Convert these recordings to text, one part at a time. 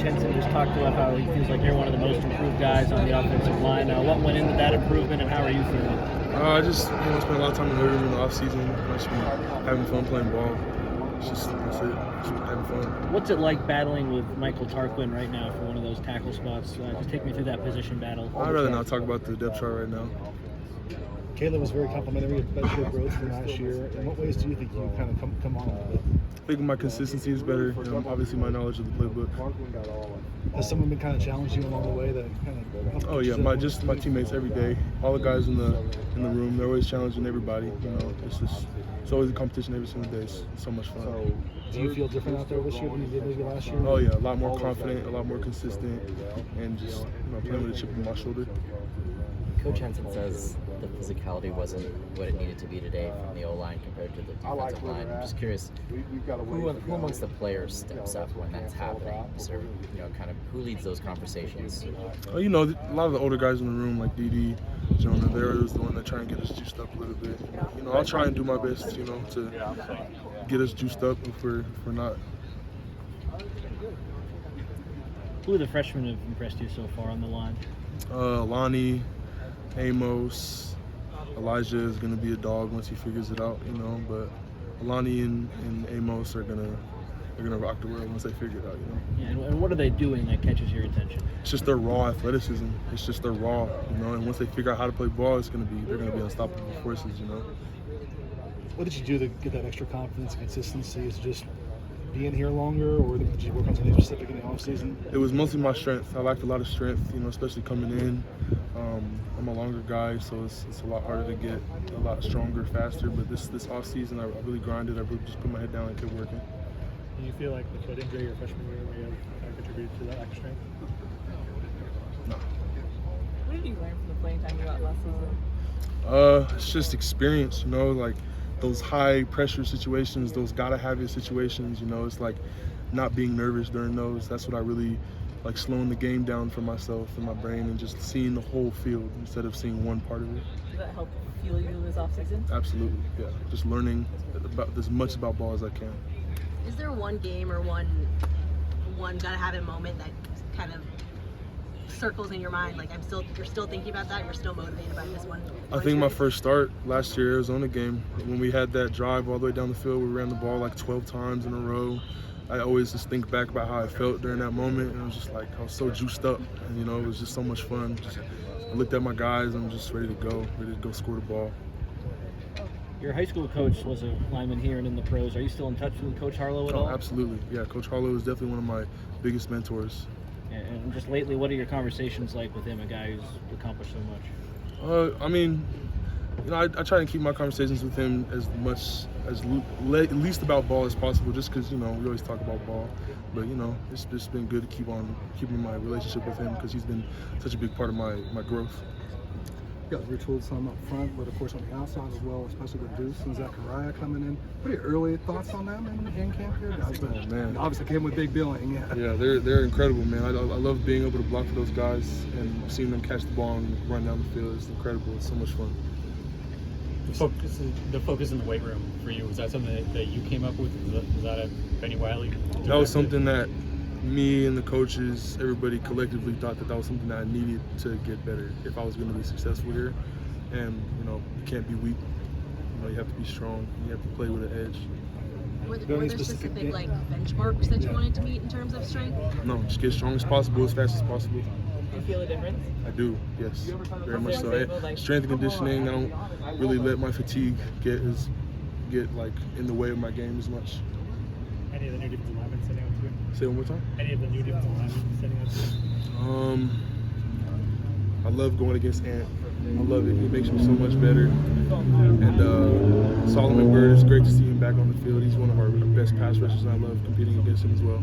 Jensen just talked about how he feels like you're one of the most improved guys on the offensive line. What went into that improvement, and how are you feeling? I just spent a lot of time in the room in the off season. I just been having fun playing ball. That's it. Just having fun. What's it like battling with Michael Tarquin right now for one of those tackle spots? Just take me through that position battle. I'd rather not talk about the depth chart right now. Caleb was very complimentary about your growth from last year. In what ways do you think you kind of come on a little bit? I think my consistency is better. Obviously, my knowledge of the playbook. Has someone been kind of challenged you along the way that kind of? Oh yeah, my teammates every day. All the guys in the room, they're always challenging everybody. It's always a competition every single day. It's so much fun. So, do you feel different out there this year than you did maybe last year? Oh yeah, a lot more confident, a lot more consistent, and just playing with a chip on my shoulder. Coach Henson says the physicality wasn't what it needed to be today from the O-line compared to the defensive line. I'm just curious, who amongst the players steps up when that's happening? Is there, kind of who leads those conversations? A lot of the older guys in the room, like Didi, Jonah, they're the one that try and get us juiced up a little bit. I'll try and do my best, to get us juiced up if we're not. Who are the freshmen have impressed you so far on the line? Lonnie, Amos, Elijah is going to be a dog once he figures it out, but Lonnie and Amos are going to rock the world once they figure it out, Yeah, and what are they doing that catches your attention? It's just their raw athleticism. It's just their raw, and once they figure out how to play ball, they're going to be unstoppable forces, What did you do to get that extra confidence and consistency? Is it just being here longer, or did you work on something specific in the offseason? It was mostly my strength. I lacked a lot of strength, especially coming in. I'm a longer guy, so it's a lot harder to get a lot stronger, faster. But this offseason, I really grinded. I really just put my head down and kept working. Do you feel like the foot injury your freshman year may have kind of contributed to that extra strength? No. What did you learn from the playing time you got last season? It's just experience, like those high pressure situations, those gotta have it situations, it's like not being nervous during those. That's what I really like, slowing the game down for myself and my brain and just seeing the whole field instead of seeing one part of it. Did that help fuel you this offseason? Absolutely, yeah. Just learning about as much about ball as I can. Is there one game or one gotta have it moment that kind of circles in your mind? Like you're still thinking about that. You're still motivated by this one. I think my first start last year, Arizona game, when we had that drive all the way down the field, we ran the ball like 12 times in a row. I always just think back about how I felt during that moment, and it was just like I was so juiced up, and it was just so much fun. I looked at my guys, I'm just ready to go score the ball. Your high school coach was a lineman here and in the pros. Are you still in touch with Coach Harlow at all? Absolutely. Yeah, Coach Harlow is definitely one of my biggest mentors. And just lately, what are your conversations like with him, a guy who's accomplished so much? I try to keep my conversations with him as least about ball as possible, just because, we always talk about ball. But, it's just been good to keeping my relationship with him because he's been such a big part of my growth. You got retooled some up front, but of course on the outside as well, especially with Deuce and Zachariah coming in. What are your early thoughts on them in camp here? Man. Obviously came with big billing, Yeah, they're incredible, man. I love being able to block for those guys and seeing them catch the ball and run down the field. It's incredible. It's so much fun. The focus in the weight room for you, was that something that you came up with? Was that a Benny Wiley? That was something that me and the coaches, everybody collectively thought that was something that I needed to get better if I was going to be successful here. And, you can't be weak. You have to be strong. You have to play with an edge. Were there specific benchmarks that you wanted to meet in terms of strength? No, just get as strong as possible, as fast as possible. Do you feel a difference? I do, yes, very much so. Strength and conditioning, I don't really let my fatigue get in the way of my game as much. Any of the new defensive linemen sitting up to you? Say it one more time? Any of the new defensive linemen sitting up to you? I love going against Ant. I love it. He makes me so much better. And Solomon Byrd, it's great to see him back on the field. He's one of our best pass rushers, and I love competing against him as well.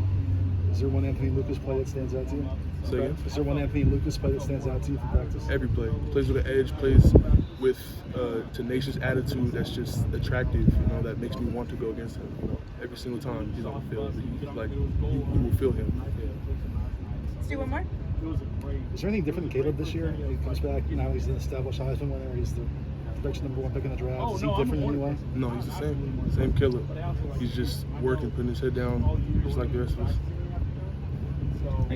Is there one Anthony Lucas play that stands out to you? Say again? Is there one Anthony Lucas play that stands out to you from practice? Every play. Plays with an edge, plays with a tenacious attitude that's just attractive, that makes me want to go against him. Every single time he's on the field, you will feel him. Let's do one more. Is there anything different in Caleb this year? He comes back, he's an established Heisman winner. He's the projected #1 pick in the draft. Is he different in any way? No, he's the same Caleb. He's just working, putting his head down, just like the rest of us. Thanks.